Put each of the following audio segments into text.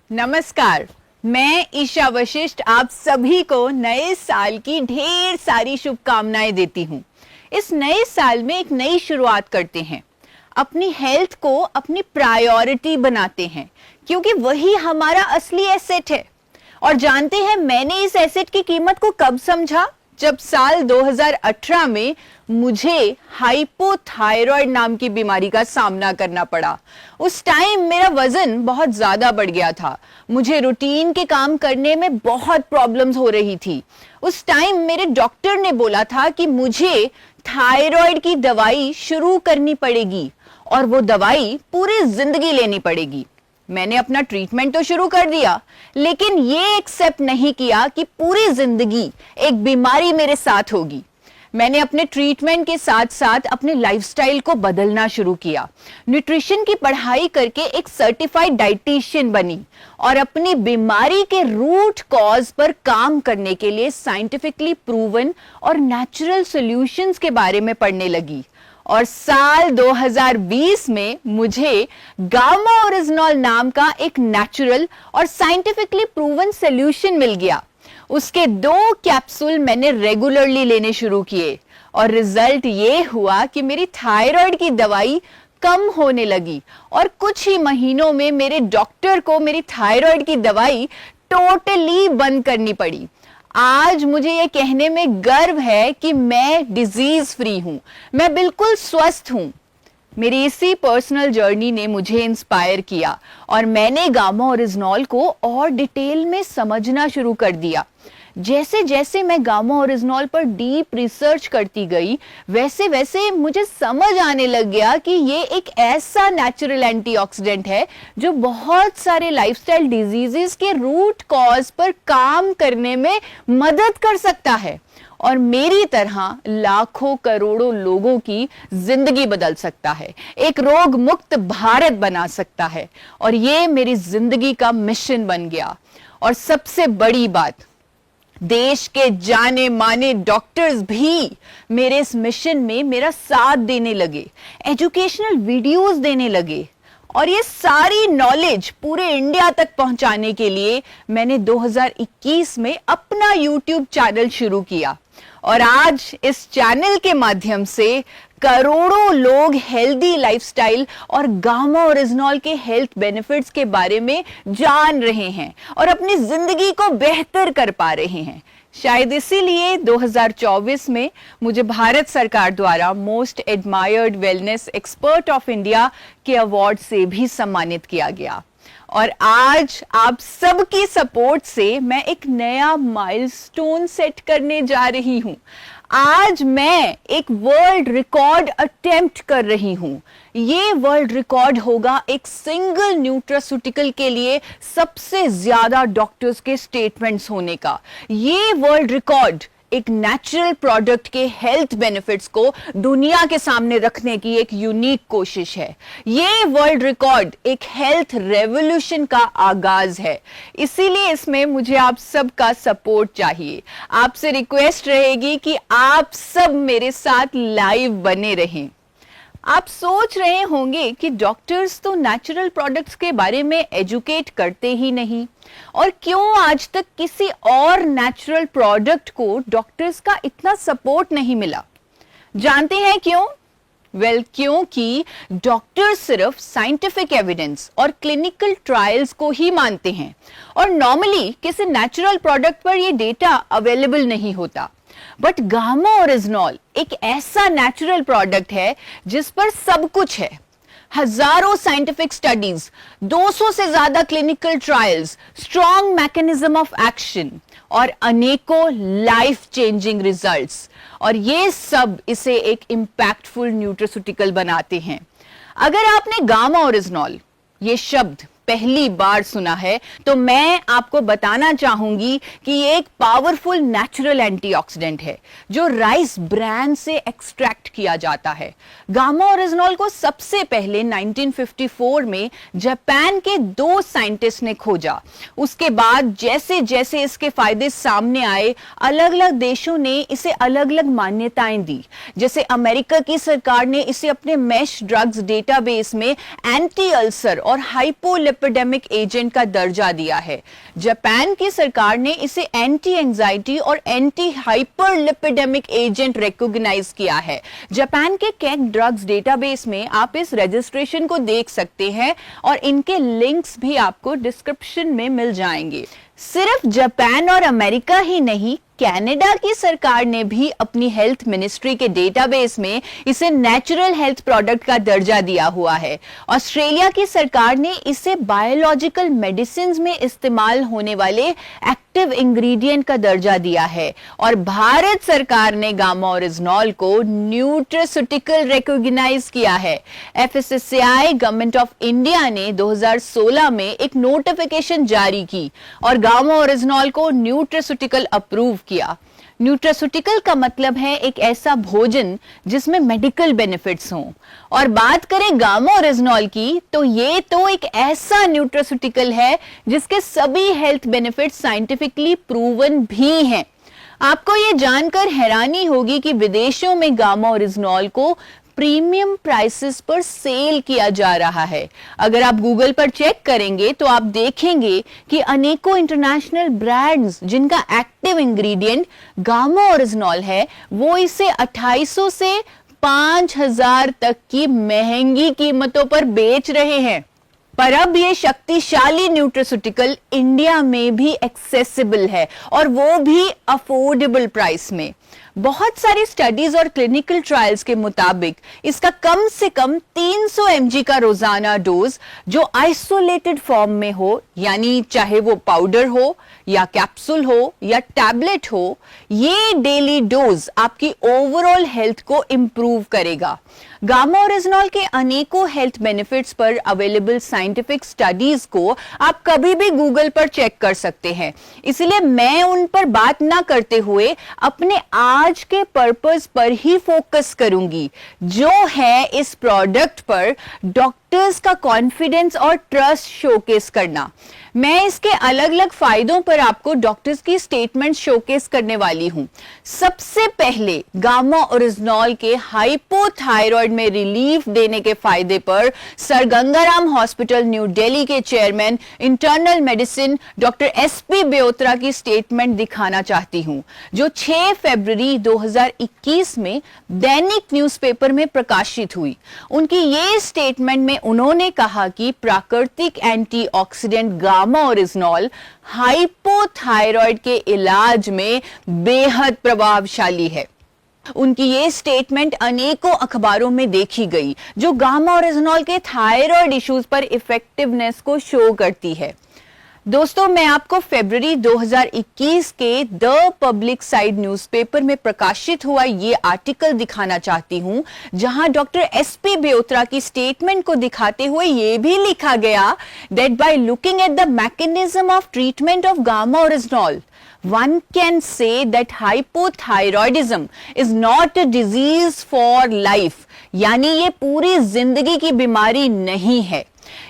नमस्कार, मैं ईशा वशिष्ठ आप सभी को नए साल की ढेर सारी शुभकामनाएं देती हूँ। इस नए साल में एक नई शुरुआत करते हैं, अपनी हेल्थ को अपनी प्रायोरिटी बनाते हैं क्योंकि वही हमारा असली एसेट है। और जानते हैं मैंने इस एसेट की कीमत को कब समझा? जब साल 2018 में मुझे हाइपोथायराइड नाम की बीमारी का सामना करना पड़ा। उस टाइम मेरा वजन बहुत ज्यादा बढ़ गया था, मुझे रूटीन के काम करने में बहुत प्रॉब्लम्स हो रही थी। उस टाइम मेरे डॉक्टर ने बोला था कि मुझे थायराइड की दवाई शुरू करनी पड़ेगी और वो दवाई पूरी जिंदगी लेनी पड़ेगी। मैंने अपना ट्रीटमेंट तो शुरू कर दिया, लेकिन ये एक्सेप्ट नहीं किया कि पूरी जिंदगी एक बीमारी मेरे साथ होगी। मैंने अपने ट्रीटमेंट के साथ साथ अपने लाइफस्टाइल को बदलना शुरू किया। न्यूट्रिशन की पढ़ाई करके एक सर्टिफाइड डाइटिशियन बनी और अपनी बीमारी के रूट कॉज पर काम करने के लिए साइंटिफिकली प्रूवन और नेचुरल सॉल्यूशंस के बारे में पढ़ने लगी। और साल 2020 में मुझे गामा ओरिजिनॉल नाम का एक नेचुरल और साइंटिफिकली प्रूवन सॉल्यूशन मिल गया। उसके 2 कैप्सूल मैंने रेगुलरली लेने शुरू किए और रिजल्ट ये हुआ कि मेरी थायराइड की दवाई कम होने लगी और कुछ ही महीनों में मेरे डॉक्टर को मेरी थायराइड की दवाई टोटली बंद करनी पड़ी। आज मुझे ये कहने में गर्व है कि मैं डिजीज फ्री हूं, मैं बिल्कुल स्वस्थ हूं। मेरी इसी पर्सनल जर्नी ने मुझे इंस्पायर किया और मैंने गामा ओरिजिनॉल को और डिटेल में समझना शुरू कर दिया। जैसे जैसे मैं गामा ओरिजिनॉल पर डीप रिसर्च करती गई, वैसे वैसे मुझे समझ आने लग गया कि ये एक ऐसा नेचुरल एंटीऑक्सीडेंट है जो बहुत सारे लाइफस्टाइल डिजीजेस के रूट कॉज पर काम करने में मदद कर सकता है और मेरी तरह लाखों करोड़ों लोगों की जिंदगी बदल सकता है, एक रोग मुक्त भारत बना सकता है। और ये मेरी जिंदगी का मिशन बन गया। और सबसे बड़ी बात, देश के जाने माने डॉक्टर्स भी मेरे इस मिशन में मेरा साथ देने लगे, एजुकेशनल वीडियोस देने लगे। और ये सारी नॉलेज पूरे इंडिया तक पहुंचाने के लिए मैंने 2021 में अपना YouTube चैनल शुरू किया और आज इस चैनल के माध्यम से करोड़ों लोग हेल्दी लाइफस्टाइल और गामा ओरिजिनॉल के हेल्थ बेनिफिट्स के बारे में जान रहे हैं और अपनी जिंदगी को बेहतर कर पा रहे हैं। शायद इसीलिए 2024 में मुझे भारत सरकार द्वारा most admired wellness expert of India के अवार्ड से भी सम्मानित किया गया। और आज आप सबकी सपोर्ट से मैं एक नया माइलस्टोन सेट करने जा रही हूं। आज मैं एक वर्ल्ड रिकॉर्ड अटेम्प्ट कर रही हूं। ये वर्ल्ड रिकॉर्ड होगा एक सिंगल न्यूट्रास्यूटिकल के लिए सबसे ज्यादा डॉक्टर्स के स्टेटमेंट्स होने का। ये वर्ल्ड रिकॉर्ड एक नेचुरल प्रोडक्ट के हेल्थ बेनिफिट्स को दुनिया के सामने रखने की एक यूनिक कोशिश है। ये वर्ल्ड रिकॉर्ड एक हेल्थ रेवोल्यूशन का आगाज है। इसीलिए इसमें मुझे आप सबका सपोर्ट चाहिए। आपसे रिक्वेस्ट रहेगी कि आप सब मेरे साथ लाइव बने रहें। आप सोच रहे होंगे कि डॉक्टर्स तो नेचुरल प्रोडक्ट्स के बारे में एजुकेट करते ही नहीं, और क्यों आज तक किसी और नेचुरल प्रोडक्ट को डॉक्टर्स का इतना सपोर्ट नहीं मिला? जानते हैं क्यों? क्योंकि डॉक्टर्स सिर्फ साइंटिफिक एविडेंस और क्लिनिकल ट्रायल्स को ही मानते हैं और नॉर्मली किसी नेचुरल प्रोडक्ट पर यह डेटा अवेलेबल नहीं होता। बट गामा ओरिजिनॉल एक ऐसा नेचुरल प्रोडक्ट है जिस पर सब कुछ है। हजारों साइंटिफिक स्टडीज, 200 से ज्यादा clinical trials, strong mechanism of action और अनेकों लाइफ चेंजिंग रिजल्ट्स, और ये सब इसे एक इंपैक्टफुल न्यूट्रास्यूटिकल बनाते हैं। अगर आपने गामा ओरिजिनॉल ये शब्द पहली बार सुना है तो मैं आपको बताना चाहूंगी कि ये एक पावरफुल नेचुरल एंटीऑक्सीडेंट है जो राइस ब्रान से एक्सट्रैक्ट किया जाता है। गामा ओरिजिनॉल को सबसे पहले 1954 में जापान के 2 साइंटिस्ट ने खोजा। उसके बाद जैसे जैसे इसके फायदे सामने आए, अलग अलग देशों ने इसे अलग अलग मान्यताएं दी। जैसे अमेरिका की सरकार ने इसे अपने मैश ड्रग्स डेटाबेस में एंटी अल्सर और हाइपोलिपिडेमिक लिपिडेमिक एजेंट का दर्जा दिया है। जापान की सरकार ने इसे एंटी एंजाइटी और anti hyper lipidemic agent recognise किया है। जापान के कैग ड्रग्स डेटाबेस में आप इस रजिस्ट्रेशन को देख सकते हैं और इनके लिंक्स भी आपको डिस्क्रिप्शन में मिल जाएंगे। सिर्फ जापान और अमेरिका ही नहीं, कनाडा की सरकार ने भी अपनी हेल्थ मिनिस्ट्री के डेटाबेस में इसे नेचुरल हेल्थ प्रोडक्ट का दर्जा दिया हुआ है। ऑस्ट्रेलिया की सरकार ने इसे बायोलॉजिकल मेडिसिन्स में इस्तेमाल होने वाले एक्टिव इंग्रेडिएंट का दर्जा दिया है और भारत सरकार ने गामा ओरिजिनॉल को न्यूट्रास्यूटिकल रिकॉग्नाइज किया है। एफएसएसएआई गवर्नमेंट ऑफ इंडिया ने 2016 में एक नोटिफिकेशन जारी की और गामा ओरिजिनॉल को न्यूट्रास्यूटिकल अप्रूव किया। न्यूट्रास्यूटिकल का मतलब है एक ऐसा भोजन जिसमें मेडिकल बेनिफिट्स हों। और बात करें गामा ओरिजिनॉल की, तो ये तो एक ऐसा न्यूट्रास्यूटिकल है जिसके सभी हेल्थ बेनिफिट्स साइंटिफिकली प्रूवन भी हैं। आपको ये जानकर हैरानी होगी कि विदेशों में गामा ओरिजिनॉल को प्रीमियम प्राइसेस पर सेल किया जा रहा है। अगर आप गूगल पर चेक करेंगे तो आप देखेंगे कि अनेकों इंटरनेशनल ब्रांड्स जिनका एक्टिव इंग्रेडिएंट गामा ओरिजिनॉल है, वो इसे 2800 से 5000 तक की महंगी कीमतों पर बेच रहे हैं। पर अब ये शक्तिशाली न्यूट्रास्यूटिकल इंडिया में भी एक्सेसिबल है और वो भी अफोर्डेबल प्राइस में। बहुत सारी स्टडीज और क्लिनिकल ट्रायल्स के मुताबिक इसका कम से कम 300 mg का रोजाना डोज जो आइसोलेटेड फॉर्म में हो, यानी चाहे वो पाउडर हो या कैप्सूल हो या टैबलेट हो, ये डेली डोज आपकी ओवरऑल हेल्थ को इंप्रूव करेगा। गामा ओरिजिनॉल के अनेकों हेल्थ बेनिफिट्स पर अवेलेबल साइंटिफिक स्टडीज को आप कभी भी गूगल पर चेक कर सकते हैं, इसलिए मैं उन पर बात ना करते हुए अपने आज के पर्पस पर ही फोकस करूंगी, जो है इस प्रोडक्ट पर डॉक्टर्स का कॉन्फिडेंस और ट्रस्ट शोकेस करना। मैं इसके अलग अलग फायदों पर आपको डॉक्टर्स की स्टेटमेंट शोकेस करने वाली हूं। सबसे पहले गामा ओरिजिनॉल के हाइपोथायराइड में रिलीफ देने के फायदे पर Sir Gangaram hospital New Delhi के chairman internal medicine doctor SP Byotra की स्टेटमेंट दिखाना चाहती हूं, जो 6 फरवरी 2021 में दैनिक न्यूज़पेपर में प्रकाशित हुई। उनकी ये स्टेटमेंट में उन्होंने कहा कि प्राकृतिक एंटीऑक्सीडेंट गामा ओरिजिनॉल हाइपोथायराइड के इलाज में बेहद प्रभावशाली है। उनकी ये स्टेटमेंट अनेकों अखबारों में देखी गई, जो गामा ओरिजिनॉल के थायराइड इश्यूज पर इफेक्टिवनेस को शो करती है। दोस्तों, मैं आपको फरवरी 2021 के द पब्लिक साइड न्यूज़पेपर में प्रकाशित हुआ ये आर्टिकल दिखाना चाहती हूं, जहां डॉक्टर एसपी ब्योत्रा की स्टेटमेंट को दिखाते हुए ये भी लिखा गया that by looking at the mechanism of treatment of gamma oryzanol, one can say that hypothyroidism is not a disease for life, यानी ये पूरी जिंदगी की बीमारी नहीं है।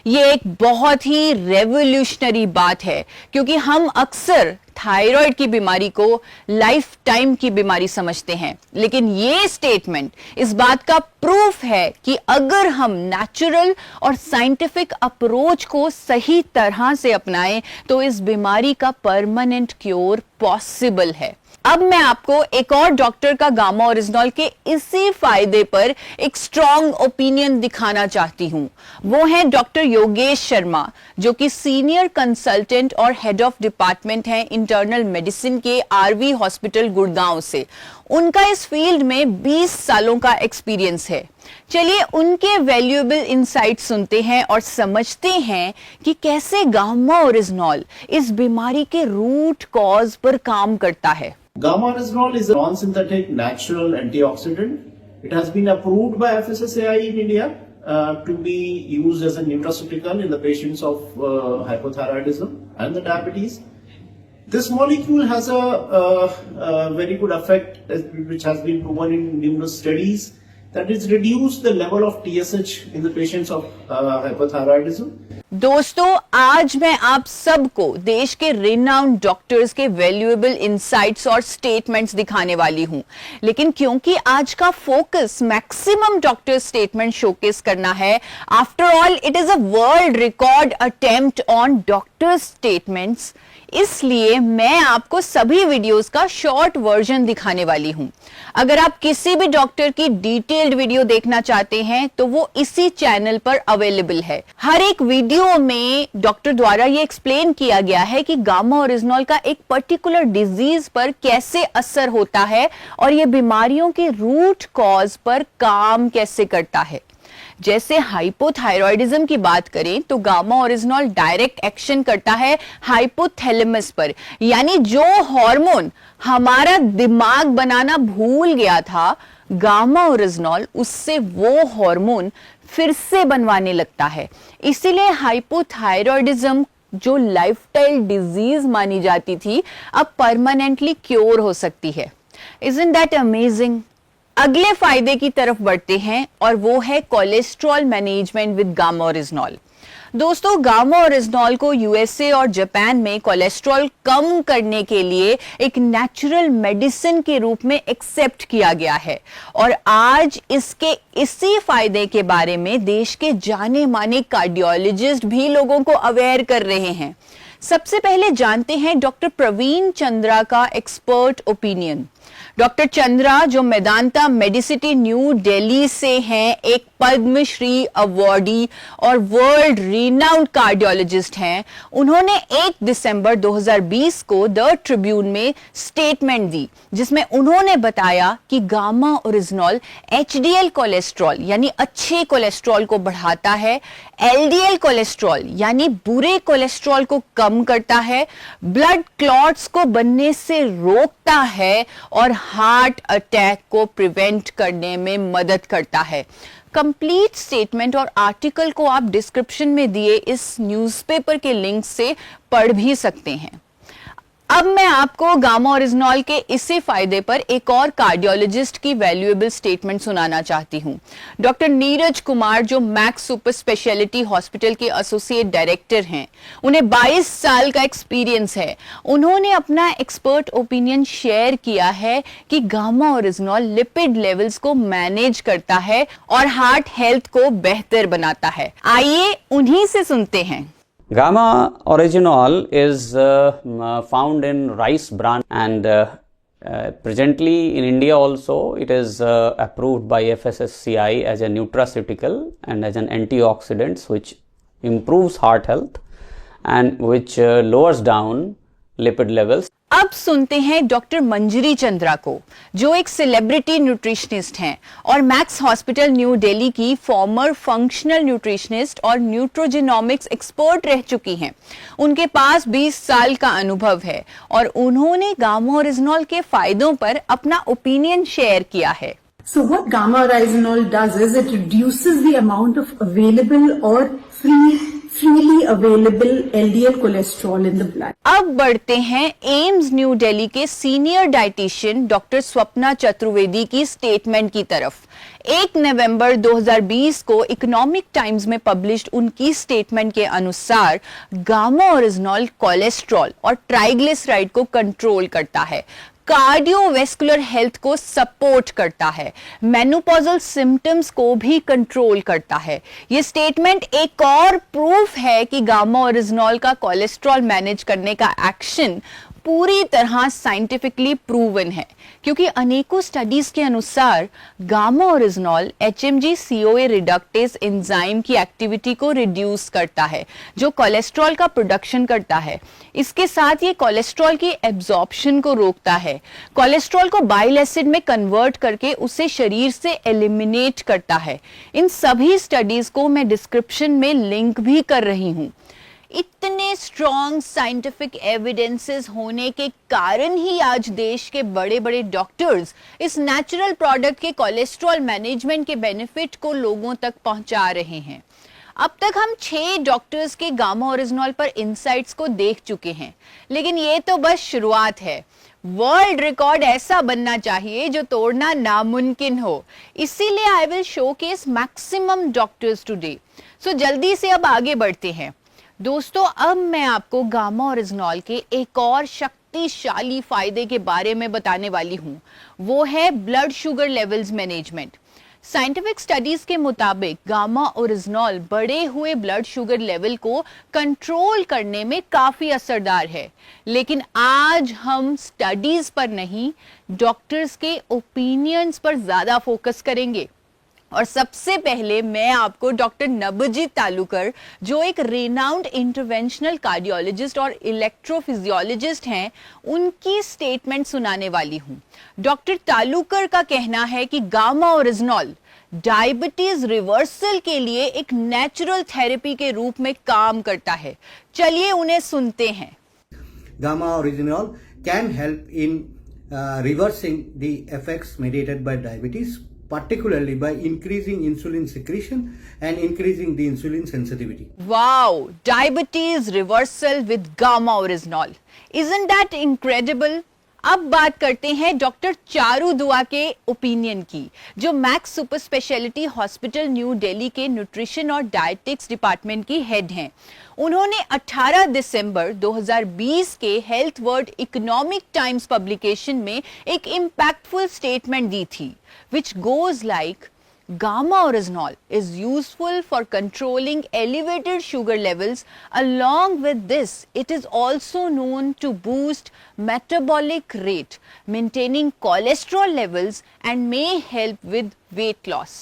ये एक बहुत ही रेवोल्यूशनरी बात है, क्योंकि हम अक्सर थायराइड की बीमारी को लाइफ टाइम की बीमारी समझते हैं, लेकिन ये स्टेटमेंट इस बात का प्रूफ है कि अगर हम नेचुरल और साइंटिफिक अप्रोच को सही तरह से अपनाएं तो इस बीमारी का परमानेंट क्योर पॉसिबल है। अब मैं आपको एक और डॉक्टर का गामा ओरिजिनॉल के इसी फायदे पर एक स्ट्रॉन्ग ओपिनियन दिखाना चाहती हूं। वो है डॉक्टर योगेश शर्मा, जो कि सीनियर कंसल्टेंट और हेड ऑफ डिपार्टमेंट हैं इंटरनल मेडिसिन के आरवी हॉस्पिटल गुड़गांव से। उनका इस फील्ड में 20 सालों का एक्सपीरियंस है। चलिए उनके वैल्यूएबल इंसाइट सुनते हैं और समझते हैं कि कैसे गामा ओरिजिनॉल इस बीमारी के रूट कॉज पर काम करता है। Gamma oryzanol is a non-synthetic natural antioxidant. It has been approved by FSSAI in India to be used as a nutraceutical in the patients of hypothyroidism and the diabetes. This molecule has a very good effect, which has been proven in numerous studies, that it's reduced the level of TSH in the patients of hypothyroidism. दोस्तों, आज मैं आप सबको देश के renowned doctors के valuable insights और statements दिखाने वाली हूं, लेकिन क्योंकि आज का focus maximum doctor statement showcase करना है, after all it is a world record attempt on doctor statements, इसलिए मैं आपको सभी वीडियोस का शॉर्ट वर्जन दिखाने वाली हूं। अगर आप किसी भी डॉक्टर की डिटेल्ड वीडियो देखना चाहते हैं तो वो इसी चैनल पर अवेलेबल है। हर एक वीडियो में डॉक्टर द्वारा ये एक्सप्लेन किया गया है कि गामा ओरिजिनॉल का एक पर्टिकुलर डिजीज पर कैसे असर होता है और ये बीमारियों के रूट कॉज पर काम कैसे करता है। जैसे हाइपोथायरॉयडिज्म की बात करें तो गामा ओरिजिनॉल डायरेक्ट एक्शन करता है हाइपोथैलेमस पर, यानी जो हार्मोन हमारा दिमाग बनाना भूल गया था, गामा ओरिजिनॉल उससे वो हार्मोन फिर से बनवाने लगता है। इसीलिए हाइपोथायरॉयडिज्म जो लाइफस्टाइल डिजीज मानी जाती थी, अब परमानेंटली क्योर हो सकती है। Isn't that amazing? अगले फायदे की तरफ बढ़ते हैं और वो है cholesterol management with gamma oryzanol. दोस्तों, गामा ओरिजिनॉल को यूएसए और जापान में कोलेस्ट्रॉल कम करने के लिए एक नेचुरल मेडिसिन के रूप में एक्सेप्ट किया गया है और आज इसके इसी फायदे के बारे में देश के जाने माने कार्डियोलॉजिस्ट भी लोगों को अवेयर कर रहे हैं। सबसे पहले जानते हैं डॉक्टर प्रवीण चंद्रा का एक्सपर्ट ओपिनियन। डॉक्टर चंद्रा, जो मेदांता मेडिसिटी न्यू दिल्ली से हैं, एक पद्मश्री अवार्डी और वर्ल्ड रिनाउंड कार्डियोलॉजिस्ट हैं, उन्होंने 1 दिसंबर 2020 को द ट्रिब्यून में स्टेटमेंट दी जिसमें उन्होंने बताया कि गामा ओरिजिनॉल एचडीएल कोलेस्ट्रॉल यानी अच्छे कोलेस्ट्रॉल को बढ़ाता है, एलडीएल कोलेस्ट्रॉल यानी बुरे कोलेस्ट्रॉल को कम करता है, ब्लड क्लॉट्स को बनने से रोकता है और हार्ट अटैक को प्रिवेंट करने में मदद करता है। कंप्लीट स्टेटमेंट और आर्टिकल को आप डिस्क्रिप्शन में दिए इस न्यूज़पेपर के लिंक से पढ़ भी सकते हैं। अब मैं आपको गामा ओरिजिनॉल के इसी फायदे पर एक और कार्डियोलॉजिस्ट की वैल्यूएबल स्टेटमेंट सुनाना चाहती हूं। डॉक्टर नीरज कुमार, जो मैक्स सुपर स्पेशलिटी हॉस्पिटल के एसोसिएट डायरेक्टर हैं, उन्हें 22 साल का एक्सपीरियंस है। उन्होंने अपना एक्सपर्ट ओपिनियन शेयर किया है कि गामा ओरिजिनॉल लिपिड लेवल्स को मैनेज करता है और हार्ट हेल्थ को बेहतर बनाता है। आइए उन्हीं से सुनते हैं। Gamma orygenol is found in rice bran and presently in India also it is approved by FSSCI as a nutraceutical and as an antioxidant which improves heart health and which lowers down lipid levels. अब सुनते हैं doctor मंजरी चंद्रा को, जो एक celebrity nutritionist हैं और max hospital New Delhi की farmer functional nutritionist और न्यूट्रोजेनोमिक्स एक्सपर्ट रह चुकी हैं। उनके पास 20 साल का अनुभव है और उन्होंने गामा ओरिजिनॉल के फायदों पर अपना ओपिनियन शेयर किया है। So what gamma orygenol does is it reduces the amount of available or freely available LDL cholesterol in the blood. अब बढ़ते हैं एम्स न्यू दिल्ली के senior dietitian doctor Swapna Chaturvedi की स्टेटमेंट की तरफ। 1 नवंबर 2020 को इकोनॉमिक टाइम्स में पब्लिश्ड उनकी स्टेटमेंट के अनुसार गामा ओरिजिनॉल कोलेस्ट्रॉल और ट्राइग्लिसराइड को कंट्रोल करता है, कार्डियोवेस्कुलर हेल्थ को सपोर्ट करता है, मेनोपॉजल सिम्टम्स को भी कंट्रोल करता है। ये स्टेटमेंट एक और प्रूफ है कि गामा ओरिजिनॉल का कोलेस्ट्रॉल मैनेज करने का एक्शन पूरी तरह साइंटिफिकली प्रूवन है, क्योंकि अनेकों स्टडीज के अनुसार gamma oryzanol HMG CoA reductase enzyme की एक्टिविटी को रिड्यूस करता है, जो कोलेस्ट्रॉल का प्रोडक्शन करता है। इसके साथ ये कोलेस्ट्रॉल की एब्जॉर्प्शन को रोकता है, कोलेस्ट्रॉल को बाइल एसिड में कन्वर्ट करके उसे शरीर से एलिमिनेट करता है। इन सभी स्टडीज को मैं डिस्क्रिप्शन में लिंक भी कर रही हूं। इतने स्ट्रॉन्ग साइंटिफिक एविडेंसेस होने के कारण ही आज देश के बड़े बड़े डॉक्टर्स इस नेचुरल प्रोडक्ट के कोलेस्ट्रॉल मैनेजमेंट के बेनिफिट को लोगों तक पहुंचा रहे हैं। अब तक हम 6 डॉक्टर्स के गामा ओरिजिनॉल पर इंसाइट्स को देख चुके हैं, लेकिन ये तो बस शुरुआत है। वर्ल्ड रिकॉर्ड ऐसा बनना चाहिए जो तोड़ना नामुमकिन हो। इसीलिए I will showcase maximum doctors today. So जल्दी से अब आगे बढ़ते हैं दोस्तों। अब मैं आपको गामा ओरिजिनॉल के एक और शक्तिशाली फायदे के बारे में बताने वाली हूं, वो है blood sugar levels management. Scientific studies के मुताबिक गामा ओरिजिनॉल बढ़े हुए ब्लड शुगर लेवल को कंट्रोल करने में काफी असरदार है। लेकिन आज हम स्टडीज पर नहीं, डॉक्टर्स के ओपिनियंस पर ज्यादा फोकस करेंगे। और सबसे पहले मैं आपको डॉक्टर नबजीत तालुकर, जो एक रेनाउंड इंटरवेंशनल कार्डियोलॉजिस्ट और इलेक्ट्रोफिजियोलॉजिस्ट हैं, उनकी स्टेटमेंट सुनाने वाली हूं। डॉक्टर तालुकर का कहना है कि गामा ओरिजिनॉल डायबिटीज रिवर्सल के लिए एक नेचुरल थेरेपी के रूप में काम करता है। चलिए उन्हें सुनते हैं। Gamma oryginol can help in reversing the effects mediated by diabetes, particularly by increasing insulin secretion and increasing the insulin sensitivity. Wow, diabetes reversal with gamma oryginol. Isn't that incredible? अब बात करते हैं डॉक्टर चारू दुआ के opinion की, जो max super speciality hospital New Delhi के nutrition और डायटिक्स डिपार्टमेंट की हेड हैं। उन्होंने 18 दिसंबर 2020 के health world economic times publication में एक इम्पैक्टफुल स्टेटमेंट दी थी, which goes like, Gamma oryginol is useful for controlling elevated sugar levels. Along with this, it is also known to boost metabolic rate, maintaining cholesterol levels, and may help with weight loss.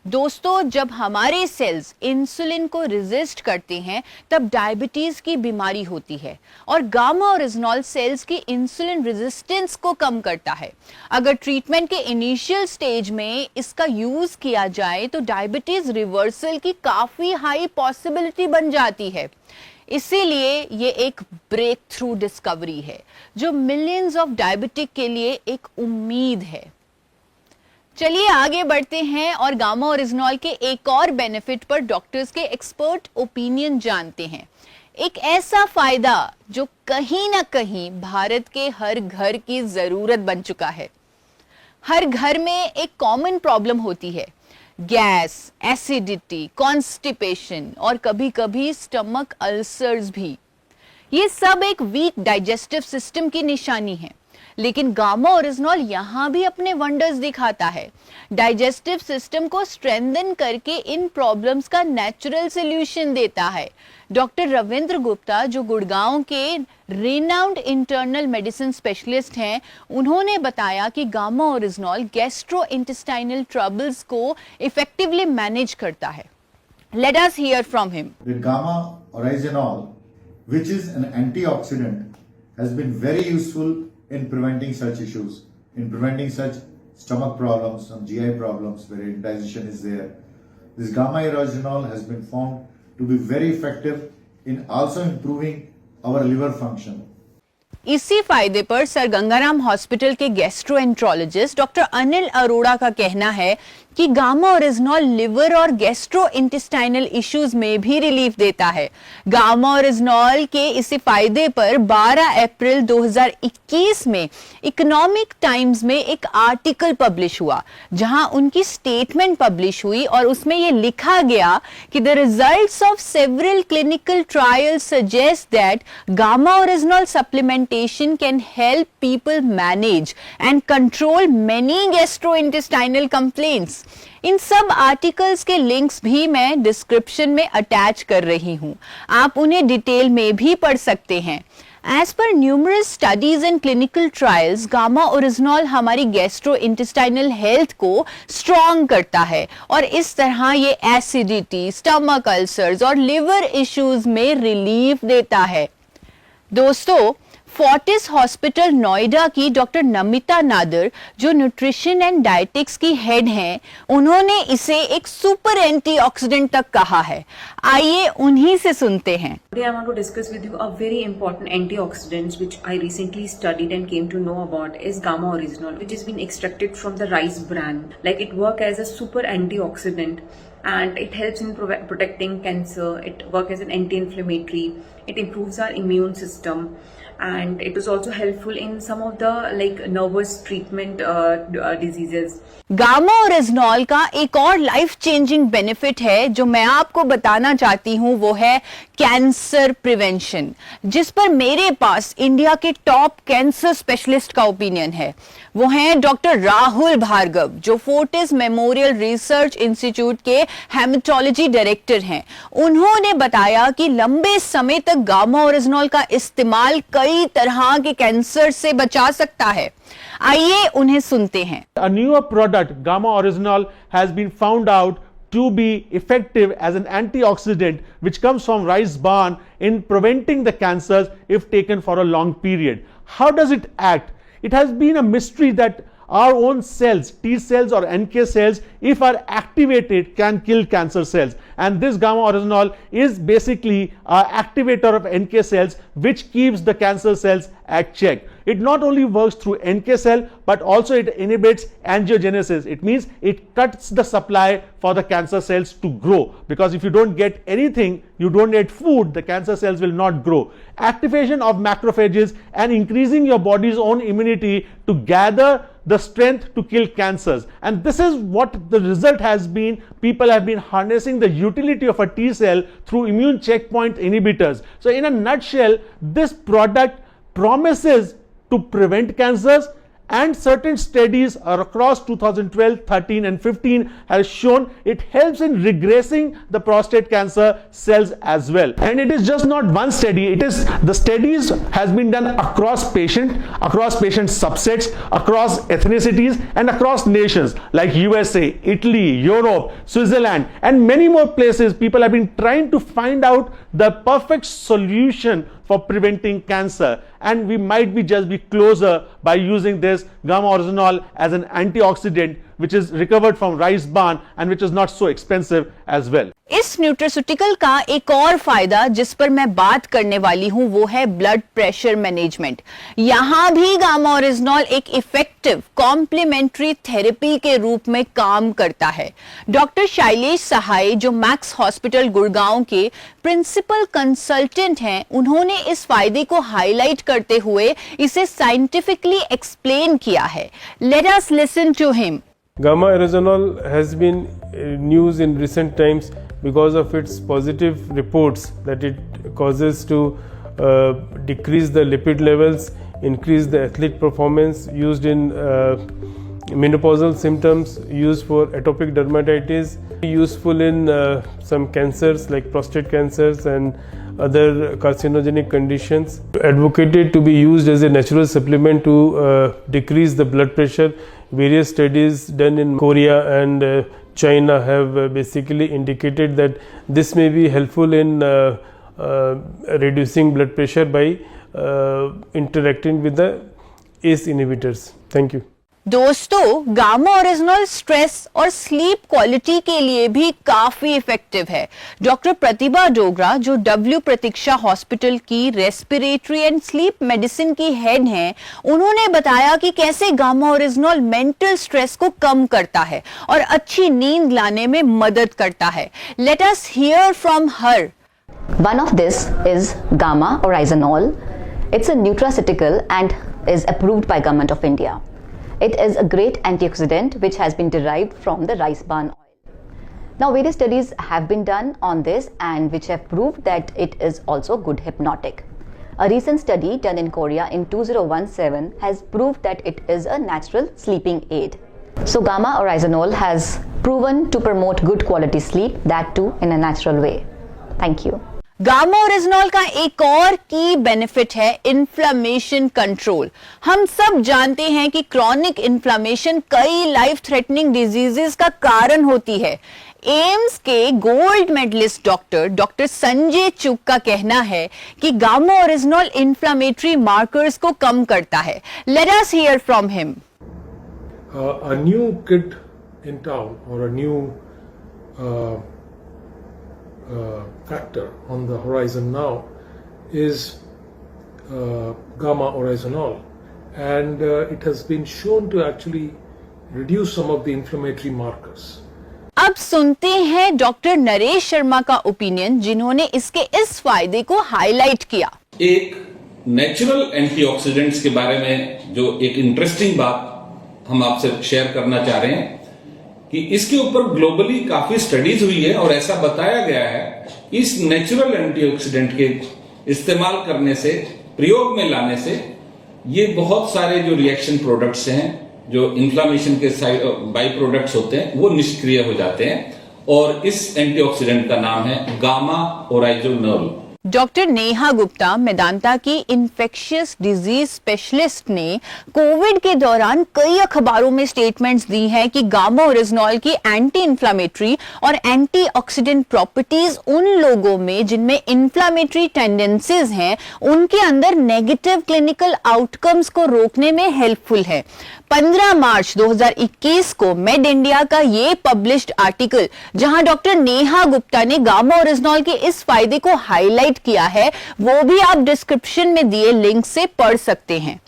दोस्तों, जब हमारे cells insulin को resist करते हैं तब diabetes की बीमारी होती है, और गामा ओरिजिनॉल सेल्स की इंसुलिन रेजिस्टेंस को कम करता है। अगर ट्रीटमेंट के इनिशियल स्टेज में इसका यूज किया जाए तो डायबिटीज रिवर्सल की काफी हाई पॉसिबिलिटी बन जाती है। इसीलिए ये एक ब्रेक थ्रू डिस्कवरी है जो मिलियंस ऑफ डायबिटिक के लिए एक उम्मीद है। चलिए आगे बढ़ते हैं और गामा ओरिजिनॉल के एक और बेनिफिट पर डॉक्टर्स के एक्सपर्ट ओपिनियन जानते हैं। एक ऐसा फायदा जो कहीं ना कहीं भारत के हर घर की जरूरत बन चुका है। हर घर में एक कॉमन प्रॉब्लम होती है, गैस, एसिडिटी, कॉन्स्टिपेशन और कभी कभी स्टमक अल्सर्स भी। ये सब एक वीक डाइजेस्टिव सिस्टम की निशानी है, लेकिन गामा ओरिजिनॉल यहां भी अपने वंडर्स दिखाता है। डाइजेस्टिव सिस्टम को स्ट्रेंथन करके इन प्रॉब्लम्स का नेचुरल सॉल्यूशन देता है। डॉक्टर रविंद्र गुप्ता, जो गुड़गांव के रेनाउंड इंटरनल मेडिसिन स्पेशलिस्ट हैं, उन्होंने बताया कि गामा ओरिजिनॉल गैस्ट्रोइंटेस्टाइनल ट्रबल्स को इफेक्टिवली मैनेज करता है। Let us here from him. The gamma oryginol, which is an antioxidant, has been very useful in preventing such issues, in preventing such stomach problems, some GI problems where indigestion is there. This gamma oryginol has been found to be very effective in also improving our liver function. इसी फायदे पर Sir Gangaram hospital के gastroenterologist doctor Anil Arora का कहना है कि gamma original liver और gastrointestinal issues में भी रिलीफ देता है। गामा ओरिजिनॉल के इसी फायदे पर 12 अप्रैल 2021 में इकोनॉमिक टाइम्स में एक आर्टिकल पब्लिश हुआ, जहां उनकी स्टेटमेंट पब्लिश हुई और उसमें यह लिखा गया कि the results of several clinical trials suggest that gamma oryzanol supplementation can help people manage and control many gastrointestinal complaints. इन सब आर्टिकल्स के लिंक्स भी मैं डिस्क्रिप्शन में अटैच कर रही हूं, आप उन्हें डिटेल में भी पढ़ सकते हैं। As per numerous studies and clinical trials, gamma oryzanol हमारी गैस्ट्रोइंटेस्टाइनल हेल्थ को स्ट्रॉन्ग करता है और इस तरह ये एसिडिटी, स्टमक अल्सर्स और लिवर इश्यूज में रिलीफ देता है। दोस्तों, फोर्टिस हॉस्पिटल नोएडा की डॉक्टर नमिता नादर, जो न्यूट्रिशन एंड डायटिक्स की हेड हैं, उन्होंने इसे एक सुपर एंटीऑक्सीडेंट तक कहा है। आइए उन्हीं से सुनते हैं। Today I want to discuss with you a very important antioxidant which I recently studied and came to know about is gamma oryginol, which has been extracted from the rice bran. Like it works as a super antioxidant and it helps in protecting cancer. It works as an anti-inflammatory. It improves our immune system, and it is also helpful in some of the like nervous treatment diseases. Gamma oryzanol का एक और life changing benefit है जो मैं आपको बताना चाहती हूं, वो है कैंसर प्रिवेंशन, जिस पर मेरे पास इंडिया के टॉप कैंसर स्पेशलिस्ट का ओपिनियन है। वो हैं डॉक्टर राहुल भार्गव, जो फोर्टिस मेमोरियल रिसर्च इंस्टीट्यूट के हेमेटोलॉजी डायरेक्टर हैं। उन्होंने बताया कि लंबे समय तक गामा ओरिजिनॉल का इस्तेमाल कई तरह के कैंसर से बचा सकता है। आइए उन्हें सुनते हैं। A newer product, Gamma Oryzinol, has been found out to be effective as an antioxidant which comes from rice bran in preventing the cancers if taken for a long period. How does it act? It has been a mystery that our own cells, T cells or NK cells, if are activated, can kill cancer cells. And this Gamma Oryzinol is basically an activator of NK cells which keeps the cancer cells at check. It not only works through NK cell, but also it inhibits angiogenesis. It means it cuts the supply for the cancer cells to grow, because if you don't get anything, you don't get food, the cancer cells will not grow. Activation of macrophages and increasing your body's own immunity to gather the strength to kill cancers. And this is what the result has been. People have been harnessing the utility of a T cell through immune checkpoint inhibitors. So in a nutshell, this product promises to prevent cancers, and certain studies across 2012, 13 and 15 has shown it helps in regressing the prostate cancer cells as well. And it is just not one study, it is the studies has been done across patient subsets, across ethnicities and across nations like USA, Italy, Europe, Switzerland and many more places. People have been trying to find out the perfect solution for preventing cancer, and we might be just be closer by using this Gamma Oryzinol as an antioxidant which is recovered from rice bran and which is not so expensive as well. इस nutraceutical का एक और फायदा जिस पर मैं बात करने वाली हूं वो है ब्लड प्रेशर मैनेजमेंट। यहां भी गामा ओरिजिनॉल एक इफेक्टिव कॉम्प्लीमेंट्री थेरेपी के रूप में काम करता है। डॉक्टर शैलेश सहाय, जो मैक्स हॉस्पिटल गुड़गांव के प्रिंसिपल कंसल्टेंट हैं, उन्होंने इस फायदे को हाईलाइट करते हुए इसे साइंटिफिकली एक्सप्लेन किया है। Let us listen to him. Gamma Oryzinol has been news in recent times because of its positive reports that it causes to decrease the lipid levels, increase the athlete performance, used in menopausal symptoms, used for atopic dermatitis, useful in some cancers like prostate cancers and other carcinogenic conditions. Advocated to be used as a natural supplement to decrease the blood pressure. Various studies done in Korea and China have basically indicated that this may be helpful in reducing blood pressure by interacting with the ACE inhibitors. Thank you. दोस्तों, gamma oryzanol stress और sleep quality के लिए भी काफी effective है। Doctor प्रतिभा डोगरा, जो W प्रतीक्षा hospital की respiratory and sleep medicine की हेड हैं, उन्होंने बताया कि कैसे गामा ओरिजिनॉल मेंटल स्ट्रेस को कम करता है और अच्छी नींद लाने में मदद करता है। Let us here from her. One of this is Gamma Oryzinol. It's a nutraceutical and is approved by Government of India. It is a great antioxidant which has been derived from the rice bran oil. Now various studies have been done on this and which have proved that it is also good hypnotic. A recent study done in Korea in 2017 has proved that it is a natural sleeping aid. So Gamma Oryzinol has proven to promote good quality sleep, that too in a natural way. Thank you. Gamma oryzanol का एक और की benefit है inflammation control. हम सब जानते हैं कि क्रॉनिक इन्फ्लेमेशन कई लाइफ थ्रेटनिंग डिजीजेस का कारण होती है। एम्स के गोल्ड मेडलिस्ट डॉक्टर संजय चुग का कहना है कि गामा ओरिजिनॉल इन्फ्लेमेटरी मार्कर्स को कम करता है। Let us here from him. A new kid in town or a new factor on the horizon now is Gamma Oryzinol, and it has been shown to actually reduce some of the inflammatory markers. अब सुनते हैं doctor Naresh Sharma का opinion, जिन्होंने इसके इस फायदे को highlight किया। एक नेचुरल एंटीऑक्सीडेंट्स के बारे में जो एक इंटरेस्टिंग बात हम आपसे शेयर करना चाह रहे हैं कि इसके ऊपर ग्लोबली काफी स्टडीज हुई है और ऐसा बताया गया है इस नेचुरल एंटीऑक्सीडेंट के इस्तेमाल करने से, प्रयोग में लाने से, ये बहुत सारे जो रिएक्शन प्रोडक्ट्स हैं, जो इन्फ्लामेशन के बाई प्रोडक्ट्स होते हैं, वो निष्क्रिय हो जाते हैं और इस एंटीऑक्सीडेंट का नाम है गामा ओराइजोनोल। डॉक्टर नेहा गुप्ता, मेदांता की इन्फेक्शियस डिजीज स्पेशलिस्ट, ने कोविड के दौरान कई अखबारों में स्टेटमेंट्स दी हैं कि गामा ओरिजिनॉल की एंटी इन्फ्लामेटरी और एंटीऑक्सीडेंट प्रॉपर्टीज उन लोगों में जिनमें इन्फ्लामेटरी टेंडेंसीज हैं, उनके अंदर नेगेटिव क्लिनिकल आउटकम्स को रोकने में हेल्पफुल है। 15 मार्च 2021 को मेड इंडिया का ये पब्लिश्ड आर्टिकल, जहां डॉक्टर नेहा गुप्ता ने गामा ओरिजिनॉल के इस फायदे को हाईलाइट किया है, वो भी आप डिस्क्रिप्शन में दिए लिंक से पढ़ सकते हैं।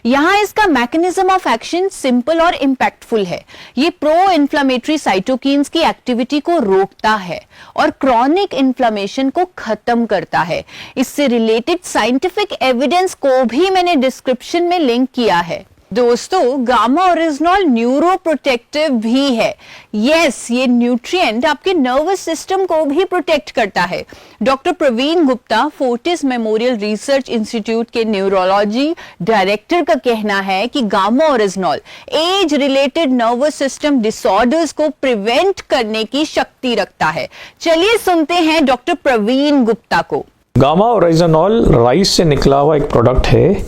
यहां इसका मैकेनिज्म ऑफ एक्शन सिंपल और इंपैक्टफुल है। ये प्रो इन्फ्लामेटरी साइटोकिन्स की एक्टिविटी को रोकता है और क्रॉनिक इन्फ्लामेशन को खत्म करता है। इससे रिलेटेड साइंटिफिक एविडेंस को भी मैंने डिस्क्रिप्शन में लिंक किया है। दोस्तों, गामा ओरिजिनॉल न्यूरो प्रोटेक्टिव भी है। यस, ये न्यूट्रिएंट आपके नर्वस सिस्टम को भी प्रोटेक्ट करता है। Doctor Praveen Gupta, Fortis Memorial Research Institute के न्यूरोलॉजी डायरेक्टर, का कहना है कि gamma oryzanol age related nervous system disorders को प्रिवेंट करने की शक्ति रखता है। चलिए सुनते हैं डॉक्टर प्रवीण गुप्ता को। गामा ओरिजिनॉल राइस से निकला हुआ एक प्रोडक्ट है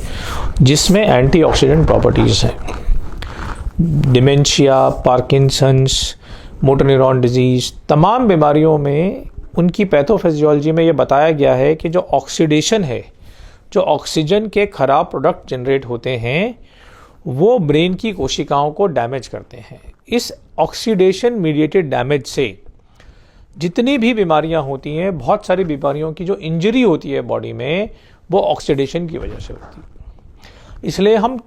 जिसमें एंटीऑक्सीडेंट प्रॉपर्टीज हैं। Dementia, Parkinson's, motor neuron disease, तमाम बीमारियों में उनकी पैथोफिजियोलॉजी में यह बताया गया है कि जो ऑक्सीडेशन है, जो ऑक्सीजन के खराब प्रोडक्ट जनरेट होते हैं, वो ब्रेन की कोशिकाओं को डैमेज करते हैं। इस ऑक्सीडेशन मीडिएटेड डैमेज से जितनी भी बीमारियां होती हैं, बहुत सारी बीमारियों की जो इंजरी होती है बॉडी में, वो ऑक्सीडेशन की वजह से होती है। इसलिए हम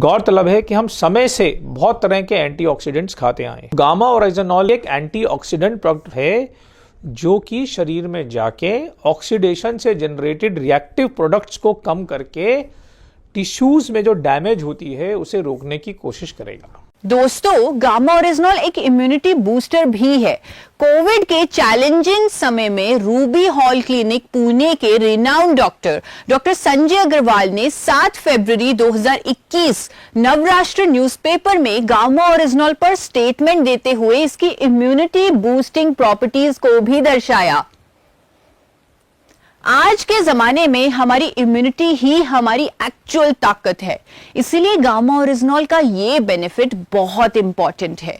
गौरतलब है कि हम समय से बहुत तरह के एंटीऑक्सीडेंट्स खाते आए। गामा ओरिजिनॉल एक एंटीऑक्सीडेंट प्रोडक्ट है जो कि शरीर में जाके ऑक्सीडेशन से जनरेटेड रिएक्टिव प्रोडक्ट्स को कम करके टिश्यूज में जो डैमेज होती है उसे रोकने की कोशिश करेगा। दोस्तों, गामा ओरिजिनॉल एक इम्यूनिटी बूस्टर भी है। कोविड के चैलेंजिंग समय में रूबी हॉल क्लिनिक पुणे के रिनाउंड डॉक्टर संजय अग्रवाल ने 7 फरवरी 2021 नवराष्ट्र न्यूज़पेपर में गामा ओरिजिनॉल पर स्टेटमेंट देते हुए इसकी इम्यूनिटी बूस्टिंग प्रॉपर्टीज को भी दर्शाया। आज के जमाने में हमारी इम्यूनिटी ही हमारी एक्चुअल ताकत है, इसीलिए गामा ओरिजिनॉल का ये बेनिफिट बहुत इंपॉर्टेंट है।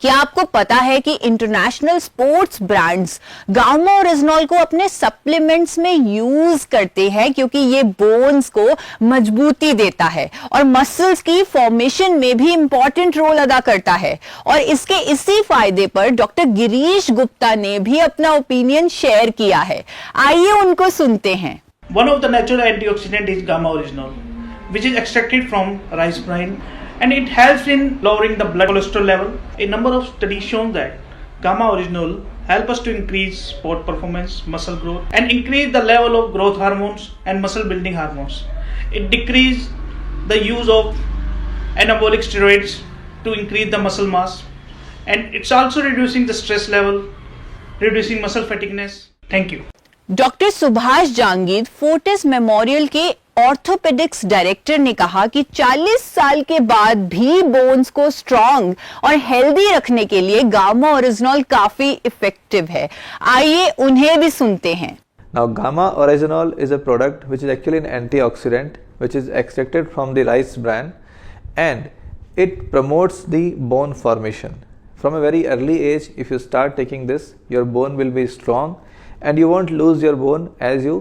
क्या आपको पता है कि international sports brands gamma oryzanol को अपने सप्लीमेंट्स में यूज करते हैं, क्योंकि ये बोन्स को मजबूती देता है और मसल्स की फॉर्मेशन में भी इंपॉर्टेंट रोल अदा करता है। और इसके इसी फायदे पर डॉक्टर गिरीश गुप्ता ने भी अपना ओपिनियन शेयर किया है। आइए उनको सुनते हैं। One of the natural antioxidant is gamma orygenol, which is extracted from rice bran, and it helps in lowering the blood cholesterol level. A number of studies show that gamma orygenol help us to increase sport performance, muscle growth, and increase the level of growth hormones and muscle building hormones. It decreases the use of anabolic steroids to increase the muscle mass, and it's also reducing the stress level, reducing muscle fatigueness. Thank you. Doctor Subhash Jangir, Fortis Memorial के orthopaedics director, ने कहा कि 40 साल के बाद भी bones को strong और हेल्दी रखने के लिए गामा ओरिजिनॉल काफी इफेक्टिव है। आइए उन्हें भी सुनते हैं। Now, gamma orygenol is a product which is actually an antioxidant which is extracted from the rice bran, and it promotes the bone formation. From a very early age, if you start taking this, your bone will be strong and you won't lose your bone as you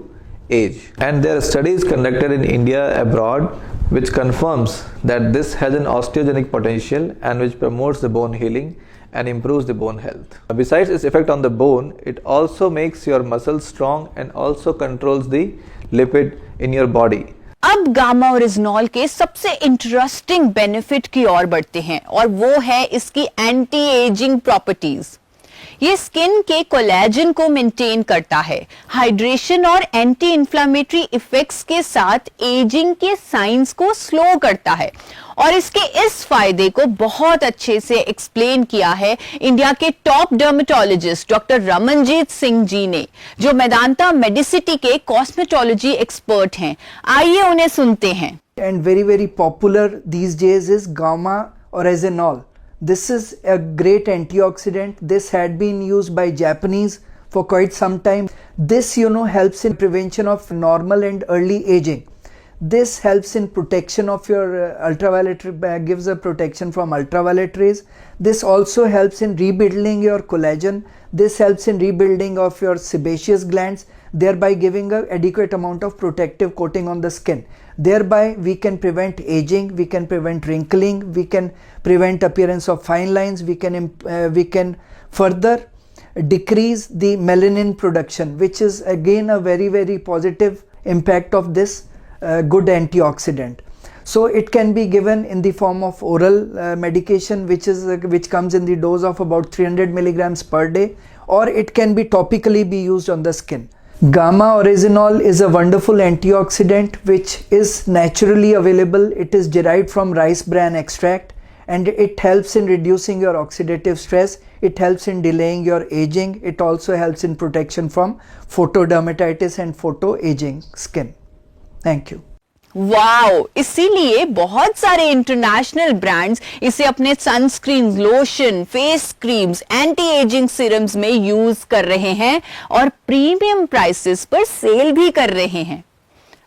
age. And there are studies conducted in India, abroad, which confirms that this has an osteogenic potential and which promotes the bone healing and improves the bone health. Besides its effect on the bone, it also makes your muscles strong and also controls the lipid in your body. अब gamma oryzanol के सबसे interesting benefit की ओर बढ़ते हैं और वो है इसकी एंटी एजिंग प्रॉपर्टीज। ये स्किन के कोलेजन को मेंटेन करता है, हाइड्रेशन और एंटी इंफ्लेमेटरी इफेक्ट्स के साथ एजिंग के साइंस को स्लो करता है और इसके इस फायदे को बहुत अच्छे से एक्सप्लेन किया है इंडिया के top dermatologist doctor Ramanjeet Singh ji ने, जो मेदांता मेडिसिटी के कॉस्मेटोलॉजी एक्सपर्ट हैं। आइए उन्हें सुनते हैं। And very popular these days is gamma oryzanol. This is a great antioxidant. This had been used by Japanese for quite some time. This helps in prevention of normal and early aging. This helps in protection of your ultraviolet, gives a protection from ultraviolet rays. This also helps in rebuilding your collagen. This helps in rebuilding of your sebaceous glands, thereby giving an adequate amount of protective coating on the skin. Thereby we can prevent aging, we can prevent wrinkling, we can prevent appearance of fine lines, we can further decrease the melanin production, which is again a very positive impact of this good antioxidant. So it can be given in the form of oral medication, which comes in the dose of about 300 milligrams per day, or it can be topically be used on the skin. Gamma oryzanol is a wonderful antioxidant which is naturally available. It is derived from rice bran extract and it helps in reducing your oxidative stress. It helps in delaying your aging. It also helps in protection from photodermatitis and photoaging skin. Thank you. Wow, इसीलिए बहुत सारे international brands इसे अपने sunscreen, lotion, face creams, anti ageing serums में use कर रहे हैं और प्रीमियम प्राइसेस पर सेल भी कर रहे हैं।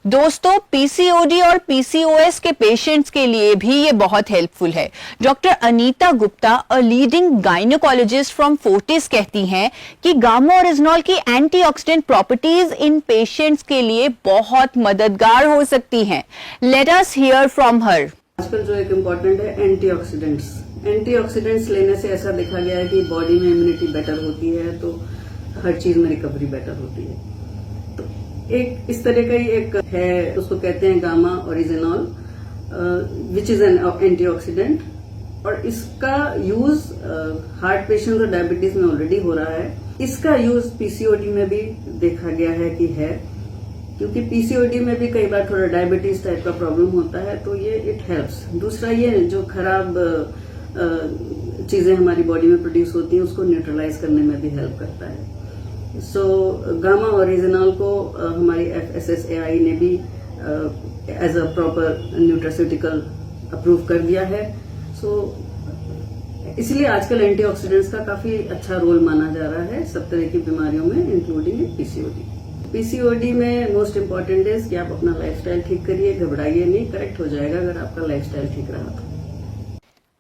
दोस्तों, पीसीओडी और पीसीओएस के पेशेंट्स के लिए भी ये बहुत हेल्पफुल है। Doctor Anita Gupta, a leading gynaecologist from Fortis, कहती हैं कि गामा ओरिजिनॉल की एंटीऑक्सीडेंट प्रॉपर्टीज इन पेशेंट्स के लिए बहुत मददगार हो सकती हैं। Let us here from her. आजकल जो एक इम्पोर्टेंट है एंटीऑक्सीडेंट्स लेने से ऐसा देखा गया है कि बॉडी में इम्यूनिटी बेटर होती है, तो हर चीज में रिकवरी बेटर होती है। एक इस तरह का ही एक है, उसको कहते हैं gamma oryzanol, which is an antioxidant, और इसका यूज हार्ट पेशेंट्स और डायबिटीज में ऑलरेडी हो रहा है। इसका यूज पीसीओडी में भी देखा गया है कि है, क्योंकि पीसीओडी में भी कई बार थोड़ा डायबिटीज टाइप का प्रॉब्लम होता है, तो ये इट हेल्प्स। दूसरा ये जो खराब चीजें हमारी बॉडी में प्रोड्यूस होती हैं उसको न्यूट्रलाइज करने में भी हेल्प करता है। सो गामा ओरिजिनॉल को हमारी FSSAI ने भी as a proper nutraceutical approve कर दिया है। सो इसलिए आजकल एंटीऑक्सीडेंट्स का काफी अच्छा रोल माना जा रहा है सब तरह की बीमारियों में, इंक्लूडिंग पीसीओडी। पीसीओडी में मोस्ट इम्पॉर्टेंट है कि आप अपना लाइफस्टाइल ठीक करिए, घबराइए नहीं, करेक्ट हो जाएगा अगर आपका लाइफस्टाइल ठीक रहा तो।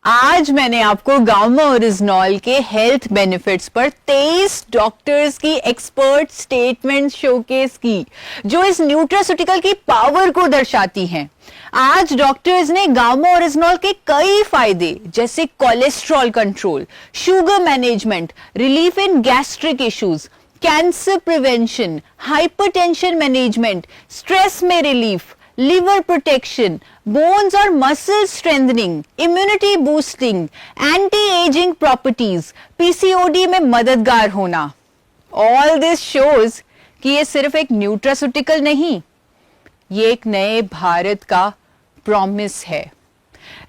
आज मैंने आपको गामा ओरिजिनॉल के हेल्थ बेनिफिट्स पर 23 डॉक्टर्स की एक्सपर्ट स्टेटमेंट शोकेस की, जो इस न्यूट्रास्यूटिकल की पावर को दर्शाती हैं। आज डॉक्टर्स ने गामा ओरिजिनॉल के कई फायदे, जैसे cholesterol control, sugar management, relief in gastric issues, cancer prevention, hypertension management, stress में रिलीफ, लिवर प्रोटेक्शन, बोन्स और muscle strengthening, immunity boosting, anti ageing properties, PCOD में मददगार होना। ऑल दिस शोज कि ये सिर्फ एक न्यूट्रास्यूटिकल नहीं, ये एक नए भारत का प्रॉमिस है।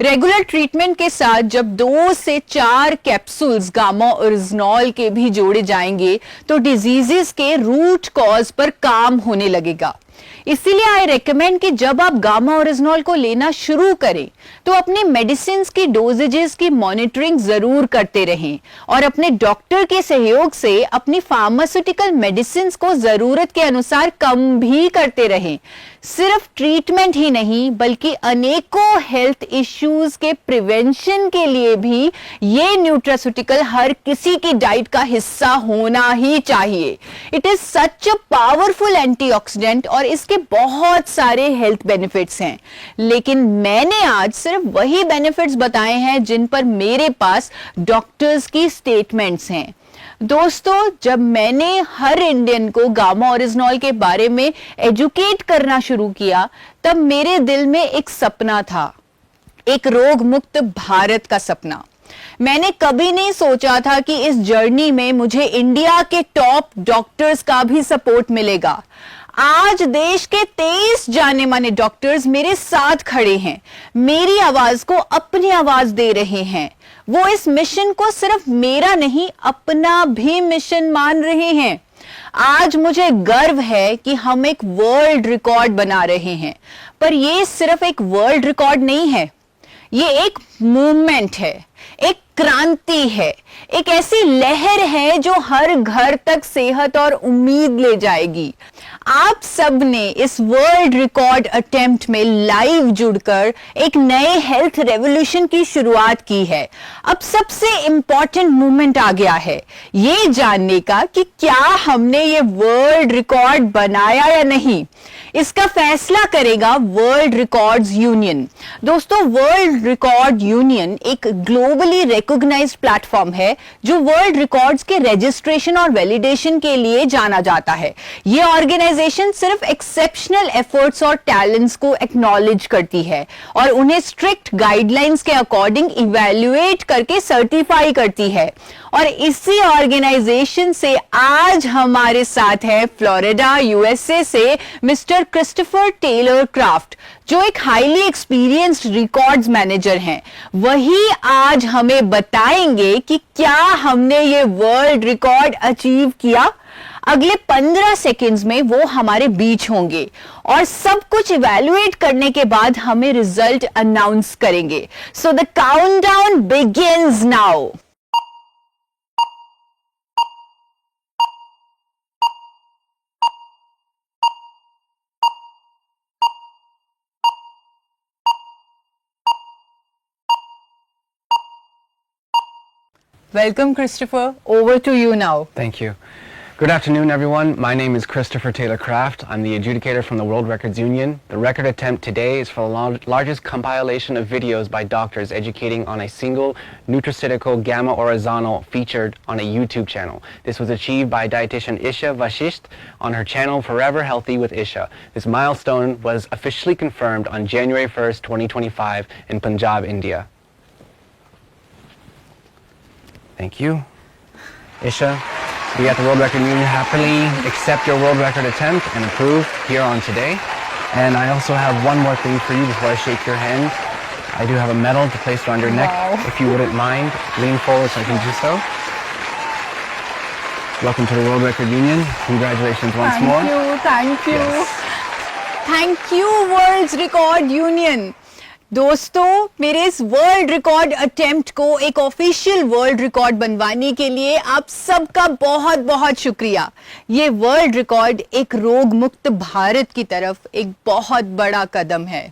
रेगुलर ट्रीटमेंट के साथ जब 2 से 4 कैप्सूल्स गामा ओरिजिनॉल के भी जोड़े जाएंगे तो डिजीजेस के रूट कॉज पर काम होने लगेगा। इसीलिए आई रेकमेंड कि जब आप गामा ओरिजिनॉल को लेना शुरू करें तो अपने मेडिसिन की डोजेजेस की मॉनिटरिंग जरूर करते रहें और अपने डॉक्टर के सहयोग से अपनी फार्मास्यूटिकल मेडिसिन को जरूरत के अनुसार कम भी करते रहें। सिर्फ ट्रीटमेंट ही नहीं बल्कि अनेकों हेल्थ इश्यूज के प्रिवेंशन के लिए भी ये न्यूट्रास्यूटिकल हर किसी की डाइट का हिस्सा होना ही चाहिए। It is such a powerful antioxidant और इसके बहुत सारे हेल्थ बेनिफिट्स हैं, लेकिन मैंने आज सिर्फ वही बेनिफिट्स बताए हैं जिन पर मेरे पास डॉक्टर्स की स्टेटमेंट्स हैं। दोस्तों, जब मैंने हर इंडियन को गामा ओरिजिनॉल के बारे में एजुकेट करना शुरू किया, तब मेरे दिल में एक सपना था, एक रोग मुक्त भारत का सपना। मैंने कभी नहीं सोचा था कि इस जर्नी में मुझे इंडिया के टॉप डॉक्टर्स का भी सपोर्ट मिलेगा। आज देश के 23 जाने माने डॉक्टर्स मेरे साथ खड़े हैं, मेरी आवाज को अपनी आवाज दे रहे हैं। वो इस मिशन को सिर्फ मेरा नहीं, अपना भी मिशन मान रहे हैं। आज मुझे गर्व है कि हम एक वर्ल्ड रिकॉर्ड बना रहे हैं, पर ये सिर्फ एक वर्ल्ड रिकॉर्ड नहीं है, ये एक मूवमेंट है, एक क्रांति है, एक ऐसी लहर है जो हर घर तक सेहत और उम्मीद ले जाएगी। आप सब ने इस वर्ल्ड रिकॉर्ड अटेम्प्ट में लाइव जुड़कर एक नए हेल्थ रेवोल्यूशन की शुरुआत की है। अब सबसे इंपॉर्टेंट मूवमेंट आ गया है, ये जानने का कि क्या हमने ये वर्ल्ड रिकॉर्ड बनाया या नहीं। इसका फैसला करेगा वर्ल्ड रिकॉर्ड्स यूनियन। दोस्तों, वर्ल्ड रिकॉर्ड यूनियन एक ग्लोबली रिकॉग्नाइज्ड प्लेटफॉर्म है जो वर्ल्ड रिकॉर्ड्स के रजिस्ट्रेशन और वैलिडेशन के लिए जाना जाता है। ये ऑर्गेनाइजेशन सिर्फ एक्सेप्शनल एफर्ट्स और टैलेंट्स को एक्नॉलेज करती है और उन्हें स्ट्रिक्ट गाइडलाइंस के अकॉर्डिंग इवैल्यूएट करके सर्टिफाई करती है। और इसी ऑर्गेनाइजेशन से आज हमारे साथ है फ्लोरिडा यूएसए से मिस्टर क्रिस्टोफर टेलर क्राफ्ट, जो एक हाईली एक्सपीरियंस्ड रिकॉर्ड्स मैनेजर हैं। वही आज हमें बताएंगे कि क्या हमने ये वर्ल्ड रिकॉर्ड अचीव किया। अगले 15 सेकेंड्स में वो हमारे बीच होंगे और सब कुछ इवैल्यूएट करने के बाद हमें रिजल्ट अनाउंस करेंगे। So the countdown begins now. Welcome, Christopher. Over to you now. Thank you. Good afternoon, everyone. My name is Christopher Taylor Craft. I'm the adjudicator from the World Records Union. The record attempt today is for the largest compilation of videos by doctors educating on a single nutraceutical gamma oryzanol featured on a YouTube channel. This was achieved by dietitian Isha Vashisht on her channel Forever Healthy with Isha. This milestone was officially confirmed on January 1st, 2025 in Punjab, India. Thank you. Isha, we at the World Record Union happily accept your world record attempt and approve here on today. And I also have one more thing for you before I shake your hand. I do have a medal to place around your neck. If you wouldn't mind, lean forward so I can do so. Welcome to the World Record Union. Congratulations once more. Thank you. Yes. Thank you, World Record Union. दोस्तों, मेरे इस world record attempt को एक official world record बनवाने के लिए आप सबका बहुत बहुत शुक्रिया। ये वर्ल्ड रिकॉर्ड एक रोग मुक्त भारत की तरफ एक बहुत बड़ा कदम है।